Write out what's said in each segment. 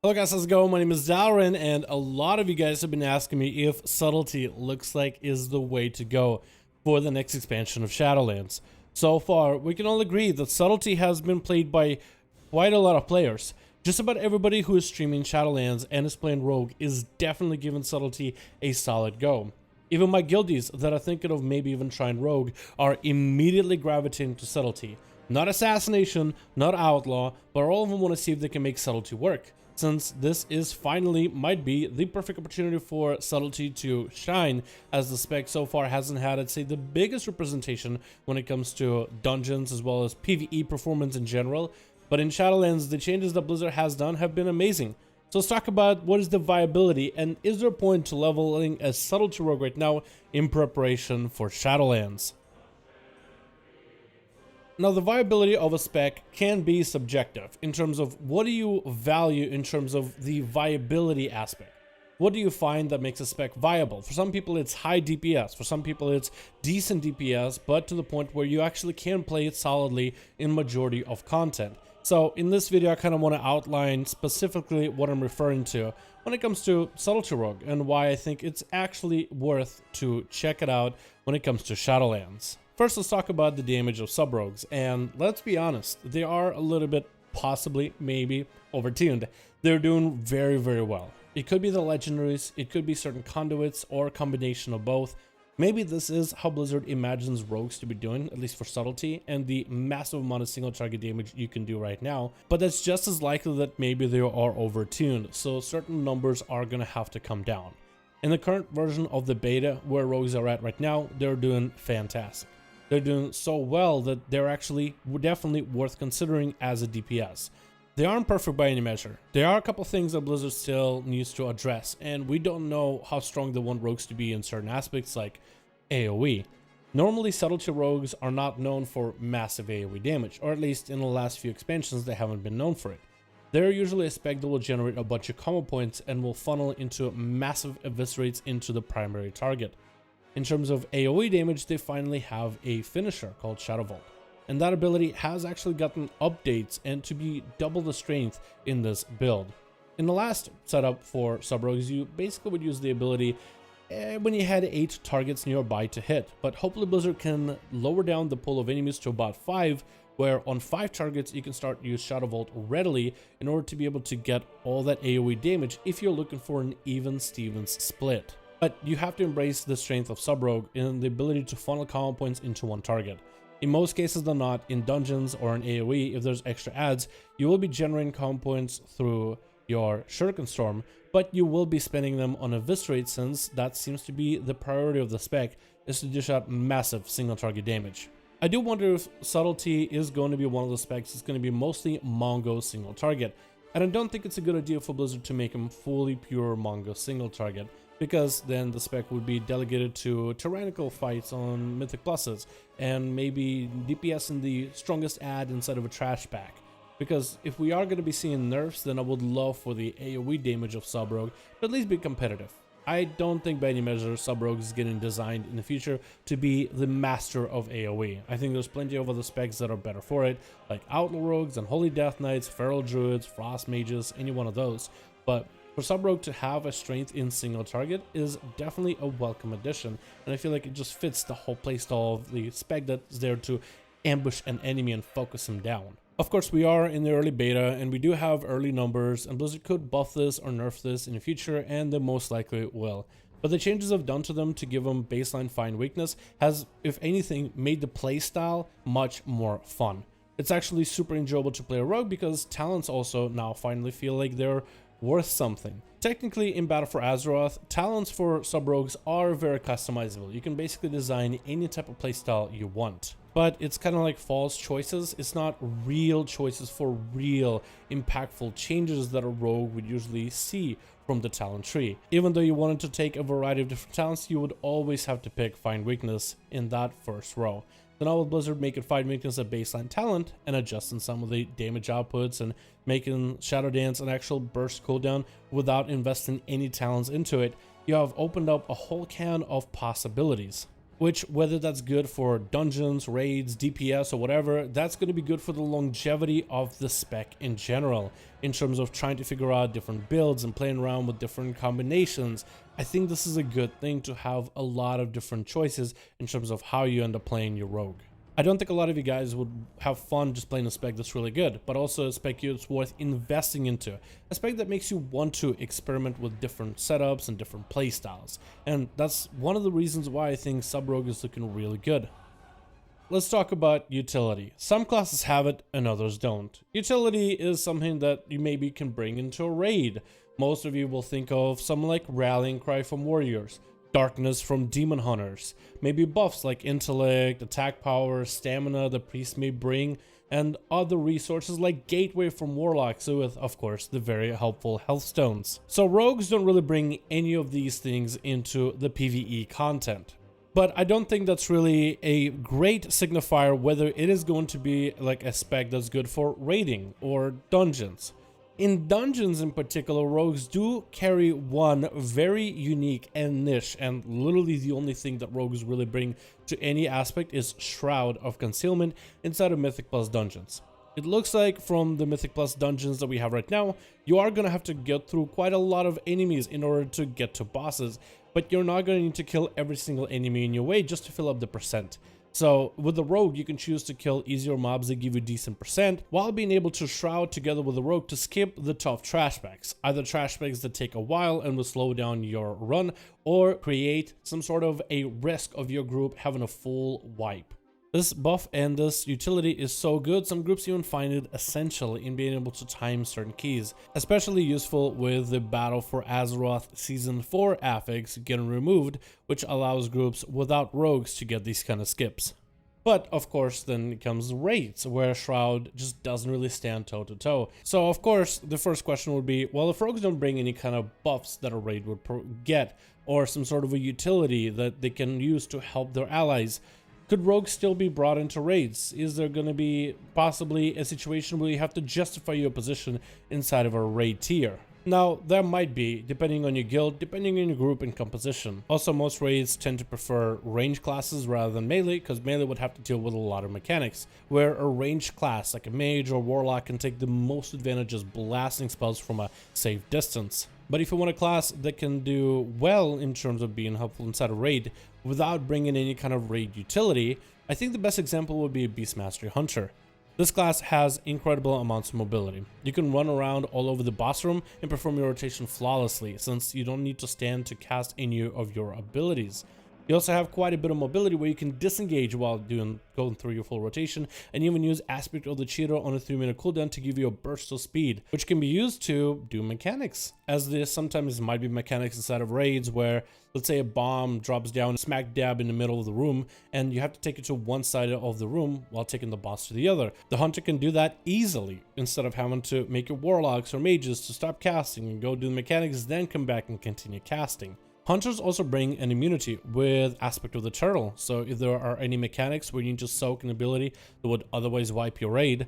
Hello guys, how's it going? My name is Dalaran, and a lot of you guys have been asking me if subtlety looks like is the way to go for the next expansion of Shadowlands. So far, we can all agree that subtlety has been played by quite a lot of players. Just about everybody who is streaming Shadowlands and is playing Rogue is definitely giving subtlety a solid go. Even my guildies that are thinking of maybe even trying Rogue are immediately gravitating to subtlety. Not Assassination, not Outlaw, but all of them want to see if they can make subtlety work, since this is finally might be the perfect opportunity for subtlety to shine, as the spec so far hasn't had, I'd say, the biggest representation when it comes to dungeons as well as PvE performance in general. But in Shadowlands, the changes that Blizzard has done have been amazing. So let's talk about what is the viability, and is there a point to leveling a subtlety rogue right now in preparation for Shadowlands? Now, the viability of a spec can be subjective in terms of what do you value in terms of the viability aspect. What do you find that makes a spec viable? For some people, it's high DPS. For some people, it's decent DPS, but to the point where you actually can play it solidly in majority of content. So in this video, I kind of want to outline specifically what I'm referring to when it comes to Subtlety Rogue and why I think it's actually worth to check it out when it comes to Shadowlands. First, let's talk about the damage of sub-rogues, and let's be honest, they are a little bit, possibly, maybe, overtuned. They're doing very, very well. It could be the legendaries, it could be certain conduits, or a combination of both. Maybe this is how Blizzard imagines rogues to be doing, at least for subtlety, and the massive amount of single target damage you can do right now. But that's just as likely that maybe they are overtuned, so certain numbers are gonna have to come down. In the current version of the beta, where rogues are at right now, they're doing fantastic. They're doing so well that they're actually definitely worth considering as a DPS. They aren't perfect by any measure. There are a couple things that Blizzard still needs to address, and we don't know how strong they want rogues to be in certain aspects like AoE. Normally, subtlety rogues are not known for massive AoE damage, or at least in the last few expansions they haven't been known for it. They're usually a spec that will generate a bunch of combo points and will funnel into massive eviscerates into the primary target. In terms of AoE damage, they finally have a finisher called Shadow Vault, and that ability has actually gotten updates and to be double the strength in this build. In the last setup for sub-rogues, you basically would use the ability when you had 8 targets nearby to hit, but hopefully Blizzard can lower down the pool of enemies to about 5, where on 5 targets you can start to use Shadow Vault readily in order to be able to get all that AoE damage if you're looking for an even Stevens split. But you have to embrace the strength of sub-rogue and the ability to funnel combo points into one target. In most cases than not, in dungeons or in AoE, if there's extra adds, you will be generating combo points through your Shuriken Storm, but you will be spending them on Eviscerate, since that seems to be the priority of the spec, is to dish out massive single target damage. I do wonder if Subtlety is going to be one of the specs that's going to be mostly Mongo single target, and I don't think it's a good idea for Blizzard to make him fully pure Mongo single target, because then the spec would be delegated to tyrannical fights on mythic pluses, and maybe DPS in the strongest ad instead of a trash pack. Because if we are going to be seeing nerfs, then I would love for the AoE damage of sub-rogue to at least be competitive. I don't think by any measure sub-rogue is getting designed in the future to be the master of AoE. I think there's plenty of other specs that are better for it, like Outlaw rogues and Holy Death Knights, Feral Druids, Frost Mages, any one of those. But for sub-rogue to have a strength in single target is definitely a welcome addition, and I feel like it just fits the whole playstyle of the spec that's there to ambush an enemy and focus him down. Of course, we are in the early beta, and we do have early numbers, and Blizzard could buff this or nerf this in the future, and they most likely will. But the changes I've done to them to give them baseline find weakness has, if anything, made the playstyle much more fun. It's actually super enjoyable to play a rogue because talents also now finally feel like they're worth something. Technically, in Battle for Azeroth, talents for sub-rogues are very customizable. You can basically design any type of playstyle you want. But it's kind of like false choices. It's not real choices for real impactful changes that a rogue would usually see from the talent tree. Even though you wanted to take a variety of different talents, you would always have to pick Find Weakness in that first row. So now with Blizzard making Find Weakness a baseline talent and adjusting some of the damage outputs and making Shadow Dance an actual burst cooldown without investing any talents into it, you have opened up a whole can of possibilities. which, whether that's good for dungeons, raids, DPS, or whatever, that's going to be good for the longevity of the spec in general, in terms of trying to figure out different builds and playing around with different combinations. I think this is a good thing to have a lot of different choices in terms of how you end up playing your rogue. I don't think a lot of you guys would have fun just playing a spec that's really good, but also a spec it's worth investing into. A spec that makes you want to experiment with different setups and different playstyles. And that's one of the reasons why I think Sub-Rogue is looking really good. Let's talk about utility. Some classes have it and others don't. Utility is something that you maybe can bring into a raid. Most of you will think of something like Rallying Cry from Warriors, Darkness from Demon Hunters, maybe buffs like intellect, attack power, stamina the priest may bring, and other resources like Gateway from Warlocks, with of course the very helpful health stones. So rogues don't really bring any of these things into the PvE content. But I don't think that's really a great signifier whether it is going to be like a spec that's good for raiding or dungeons. In dungeons in particular, rogues do carry one very unique and niche, and literally the only thing that rogues really bring to any aspect is Shroud of Concealment inside of Mythic Plus dungeons. It looks like from the Mythic Plus dungeons that we have right now, you are going to have to get through quite a lot of enemies in order to get to bosses, but you're not going to need to kill every single enemy in your way just to fill up the percent. So with the rogue, you can choose to kill easier mobs that give you decent percent, while being able to shroud together with the rogue to skip the tough trash bags, either trash bags that take a while and will slow down your run, or create some sort of a risk of your group having a full wipe. This buff and this utility is so good, some groups even find it essential in being able to time certain keys, especially useful with the Battle for Azeroth Season 4 affix getting removed, which allows groups without rogues to get these kind of skips. But of course then comes raids, where Shroud just doesn't really stand toe to toe. So of course the first question would be, well, if rogues don't bring any kind of buffs that a raid would get, or some sort of a utility that they can use to help their allies, could rogues still be brought into raids? Is there going to be possibly a situation where you have to justify your position inside of a raid tier? Now, there might be, depending on your guild, depending on your group and composition. Also, most raids tend to prefer range classes rather than melee, because melee would have to deal with a lot of mechanics, where a ranged class like a mage or warlock can take the most advantages blasting spells from a safe distance. But if you want a class that can do well in terms of being helpful inside a raid without bringing any kind of raid utility, I think the best example would be a Beastmastery Hunter. This class has incredible amounts of mobility. You can run around all over the boss room and perform your rotation flawlessly, since you don't need to stand to cast any of your abilities. You also have quite a bit of mobility where you can disengage while going through your full rotation, and even use Aspect of the Cheater on a 3-minute cooldown to give you a burst of speed, which can be used to do mechanics, as there sometimes might be mechanics inside of raids where, let's say, a bomb drops down smack dab in the middle of the room, and you have to take it to one side of the room while taking the boss to the other. The hunter can do that easily, instead of having to make your warlocks or mages to stop casting and go do the mechanics, then come back and continue casting. Hunters also bring an immunity with Aspect of the Turtle, so if there are any mechanics where you need to soak an ability that would otherwise wipe your raid,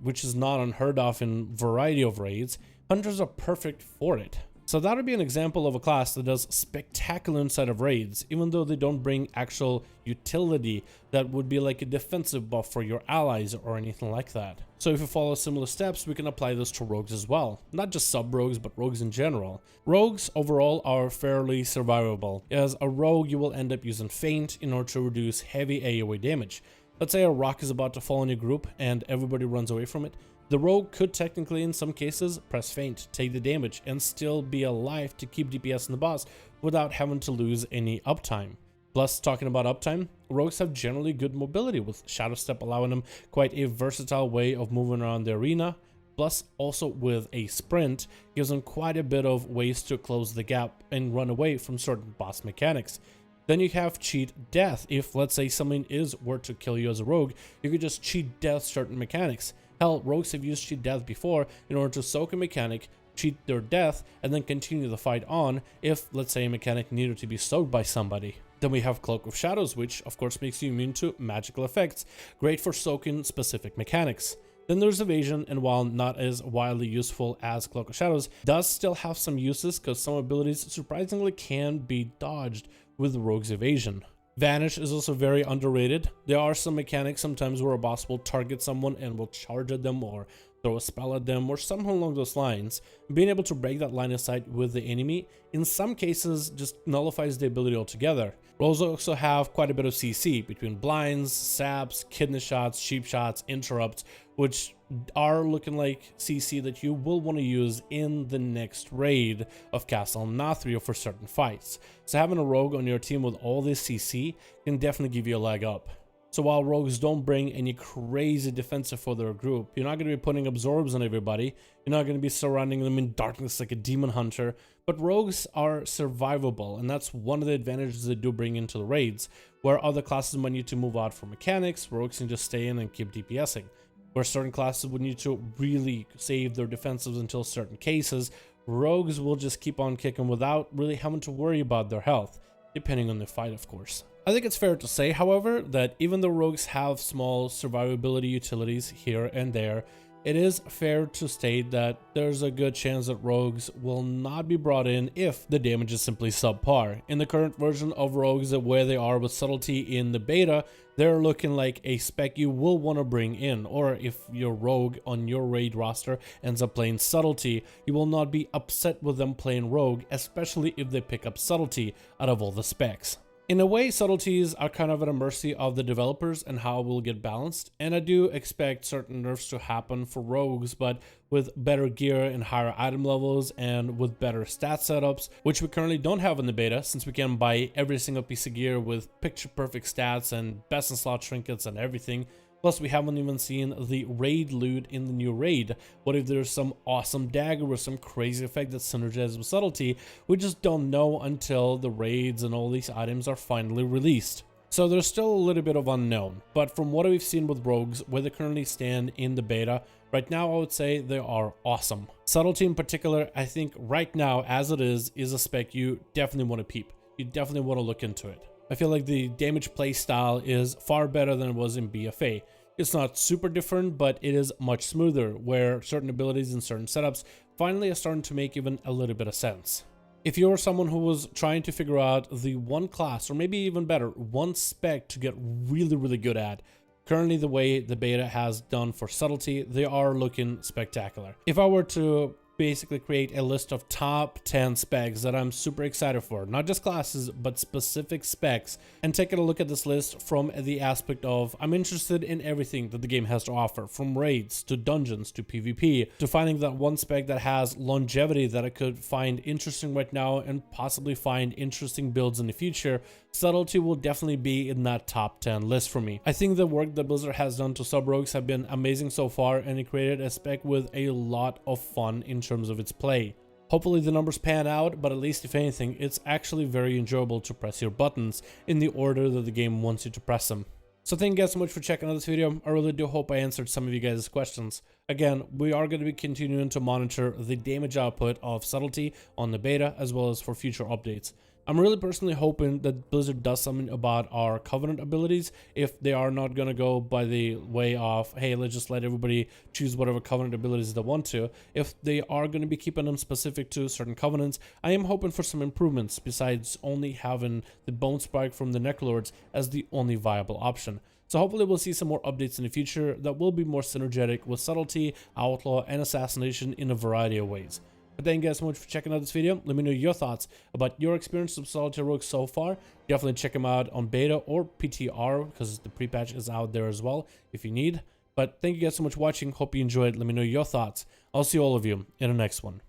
which is not unheard of in a variety of raids, Hunters are perfect for it. So that would be an example of a class that does spectacular inside of raids, even though they don't bring actual utility that would be like a defensive buff for your allies or anything like that. So if you follow similar steps, we can apply this to rogues as well. Not just sub-rogues, but rogues in general. Rogues overall are fairly survivable. As a rogue, you will end up using Feint in order to reduce heavy AoE damage. Let's say a rock is about to fall on your group and everybody runs away from it. The rogue could technically, in some cases, press Feint, take the damage, and still be alive to keep DPS in the boss without having to lose any uptime. Plus, talking about uptime, rogues have generally good mobility, with Shadow Step allowing them quite a versatile way of moving around the arena. Plus, also with a sprint, gives them quite a bit of ways to close the gap and run away from certain boss mechanics. Then you have cheat death. If, let's say, someone were to kill you as a rogue, you could just cheat death certain mechanics. Hell, rogues have used cheat death before in order to soak a mechanic, cheat their death, and then continue the fight on if, let's say, a mechanic needed to be soaked by somebody. Then we have Cloak of Shadows, which of course makes you immune to magical effects, great for soaking specific mechanics. Then there's Evasion, and while not as wildly useful as Cloak of Shadows, does still have some uses because some abilities surprisingly can be dodged with Rogue's Evasion. Vanish is also very underrated. There are some mechanics sometimes where a boss will target someone and will charge at them or throw a spell at them or something along those lines. Being able to break that line of sight with the enemy in some cases just nullifies the ability altogether. Rogues also have quite a bit of CC between blinds, saps, kidney shots, sheep shots, interrupts, which are looking like CC that you will want to use in the next raid of Castle Nathria for certain fights. So having a rogue on your team with all this CC can definitely give you a leg up. So while rogues don't bring any crazy defensive for their group, you're not going to be putting absorbs on everybody, you're not going to be surrounding them in darkness like a demon hunter, but rogues are survivable, and that's one of the advantages they do bring into the raids. Where other classes might need to move out for mechanics, rogues can just stay in and keep DPSing. Where certain classes would need to really save their defensives until certain cases, rogues will just keep on kicking without really having to worry about their health, depending on the fight, of course. I think it's fair to say, however, that even though rogues have small survivability utilities here and there, it is fair to state that there's a good chance that rogues will not be brought in if the damage is simply subpar. In the current version of rogues, where they are with subtlety in the beta, they're looking like a spec you will want to bring in, or if your rogue on your raid roster ends up playing subtlety, you will not be upset with them playing rogue, especially if they pick up subtlety out of all the specs. In a way, subtleties are kind of at a mercy of the developers and how it will get balanced, and I do expect certain nerfs to happen for rogues, but with better gear and higher item levels and with better stat setups, which we currently don't have in the beta since we can buy every single piece of gear with picture perfect stats and best in slot trinkets and everything. Plus, we haven't even seen the raid loot in the new raid. What if there's some awesome dagger with some crazy effect that synergizes with subtlety? We just don't know until the raids and all these items are finally released. So there's still a little bit of unknown, but from what we've seen with rogues, where they currently stand in the beta, right now I would say they are awesome. Subtlety in particular, I think right now as it is a spec you definitely want to peep. You definitely want to look into it. I feel like the damage play style is far better than it was in BFA. It's not super different, but it is much smoother, where certain abilities and certain setups finally are starting to make even a little bit of sense. If you're someone who was trying to figure out the one class, or maybe even better, one spec to get really good at, currently the way the beta has done for subtlety, they are looking spectacular. If I were to basically create a list of top 10 specs that I'm super excited for, not just classes but specific specs, and taking a look at this list from the aspect of I'm interested in everything that the game has to offer, from raids to dungeons to PvP, to finding that one spec that has longevity that I could find interesting right now and possibly find interesting builds in the future, subtlety will definitely be in that top 10 list for me. I think the work that Blizzard has done to sub rogues have been amazing so far, and it created a spec with a lot of fun in terms of its play. Hopefully the numbers pan out, but at least if anything, it's actually very enjoyable to press your buttons in the order that the game wants you to press them. So thank you guys so much for checking out this video. I really do hope I answered some of you guys' questions. Again, we are going to be continuing to monitor the damage output of subtlety on the beta as well as for future updates. I'm really personally hoping that Blizzard does something about our Covenant abilities if they are not going to go by the way of, hey, let's just let everybody choose whatever Covenant abilities they want to. If they are going to be keeping them specific to certain Covenants, I am hoping for some improvements besides only having the Bone Spike from the Necrolords as the only viable option. So hopefully we'll see some more updates in the future that will be more synergetic with Subtlety, Outlaw, and Assassination in a variety of ways. But thank you guys so much for checking out this video. Let me know your thoughts about your experience with Solitaire Rogue so far. Definitely check them out on beta or PTR because the pre-patch is out there as well if you need. But thank you guys so much for watching. Hope you enjoyed. Let me know your thoughts. I'll see all of you in the next one.